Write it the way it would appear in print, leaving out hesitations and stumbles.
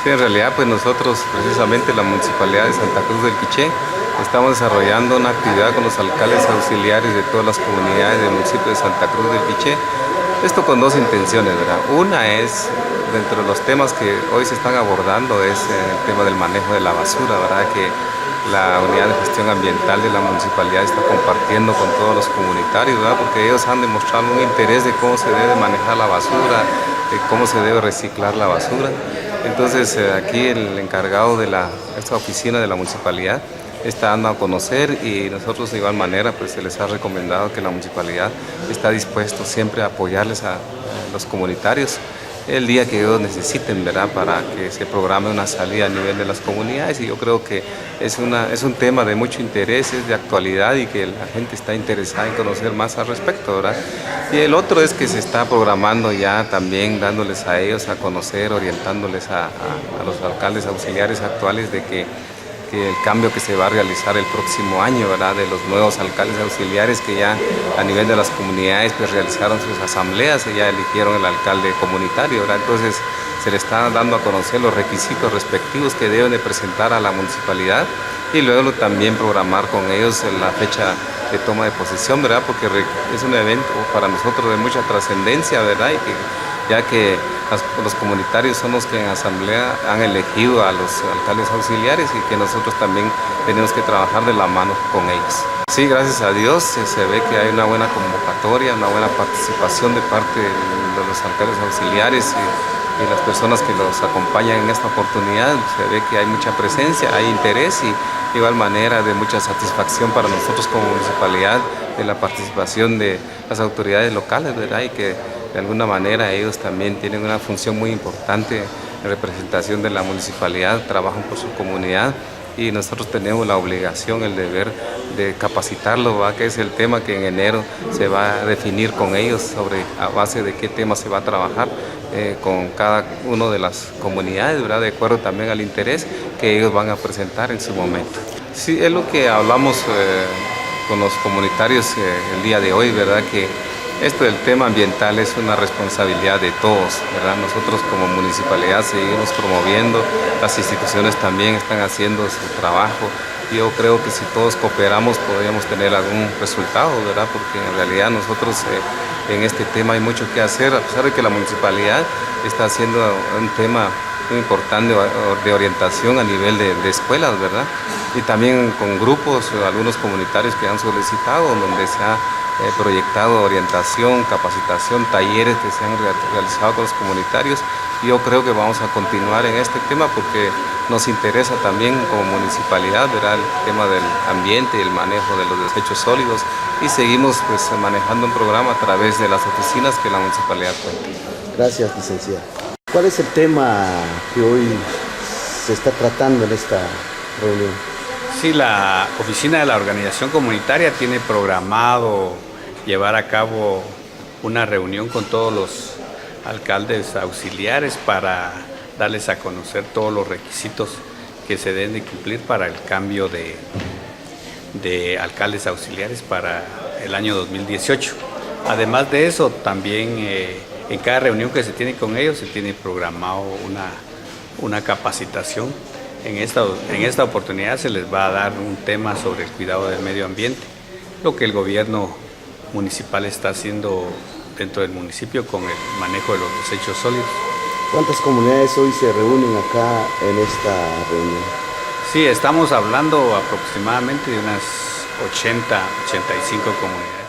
Sí, en realidad pues nosotros precisamente la Municipalidad de Santa Cruz del Quiché estamos desarrollando una actividad con los alcaldes auxiliares de todas las comunidades del municipio de Santa Cruz del Quiché. Esto con dos intenciones, ¿verdad? Una es, dentro de los temas que hoy se están abordando, es el tema del manejo de la basura, ¿verdad? Que la unidad de gestión ambiental de la municipalidad está compartiendo con todos los comunitarios, ¿verdad? Porque ellos han demostrado un interés de cómo se debe manejar la basura, de cómo se debe reciclar la basura. Entonces aquí el encargado de esta oficina de la municipalidad está dando a conocer y nosotros de igual manera pues se les ha recomendado que la municipalidad está dispuesto siempre a apoyarles a los comunitarios el día que ellos necesiten, ¿verdad? Para que se programe una salida a nivel de las comunidades, y yo creo que es un tema de mucho interés, es de actualidad y que la gente está interesada en conocer más al respecto, ¿verdad? Y el otro es que se está programando ya también dándoles a ellos a conocer, orientándoles a los alcaldes auxiliares actuales de que el cambio que se va a realizar el próximo año, ¿verdad? De los nuevos alcaldes auxiliares que ya a nivel de las comunidades pues realizaron sus asambleas y ya eligieron el alcalde comunitario, ¿verdad? Entonces se le está dando a conocer los requisitos respectivos que deben de presentar a la municipalidad y luego también programar con ellos la fecha de toma de posesión, ¿verdad? Porque es un evento para nosotros de mucha trascendencia, ¿verdad? Y que, ya que los comunitarios son los que en asamblea han elegido a los alcaldes auxiliares y que nosotros también tenemos que trabajar de la mano con ellos. Sí, gracias a Dios se ve que hay una buena convocatoria, una buena participación de parte de los alcaldes auxiliares y las personas que los acompañan en esta oportunidad. Se ve que hay mucha presencia, hay interés y de igual manera de mucha satisfacción para nosotros como municipalidad de la participación de las autoridades locales, ¿verdad? Y que de alguna manera ellos también tienen una función muy importante en representación de la municipalidad, trabajan por su comunidad y nosotros tenemos la obligación, el deber de capacitarlos, ¿verdad? Que es el tema que en enero se va a definir con ellos sobre a base de qué tema se va a trabajar con cada una de las comunidades, ¿verdad? De acuerdo también al interés que ellos van a presentar en su momento. Sí, es lo que hablamos con los comunitarios el día de hoy, ¿verdad? Que esto del tema ambiental es una responsabilidad de todos, ¿verdad? Nosotros como municipalidad seguimos promoviendo, las instituciones también están haciendo su trabajo. Yo creo que si todos cooperamos podríamos tener algún resultado, ¿verdad? Porque en realidad nosotros en este tema hay mucho que hacer, a pesar de que la municipalidad está haciendo un tema muy importante de orientación a nivel de escuelas, ¿verdad? Y también con grupos, algunos comunitarios que han solicitado, donde se ha proyectado orientación, capacitación, talleres que se han realizado con los comunitarios. Yo creo que vamos a continuar en este tema porque nos interesa también como municipalidad, ¿verdad? El tema del ambiente y el manejo de los desechos sólidos y seguimos pues manejando un programa a través de las oficinas que la municipalidad cuenta. Gracias, licenciado. ¿Cuál es el tema que hoy se está tratando en esta reunión? Sí, la oficina de la organización comunitaria tiene programado llevar a cabo una reunión con todos los alcaldes auxiliares para darles a conocer todos los requisitos que se deben de cumplir para el cambio de alcaldes auxiliares para el año 2018. Además de eso, también en cada reunión que se tiene con ellos se tiene programado una capacitación. En esta oportunidad se les va a dar un tema sobre el cuidado del medio ambiente, lo que el gobierno municipal está haciendo dentro del municipio con el manejo de los desechos sólidos. ¿Cuántas comunidades hoy se reúnen acá en esta reunión? Sí, estamos hablando aproximadamente de unas 80, 85 comunidades.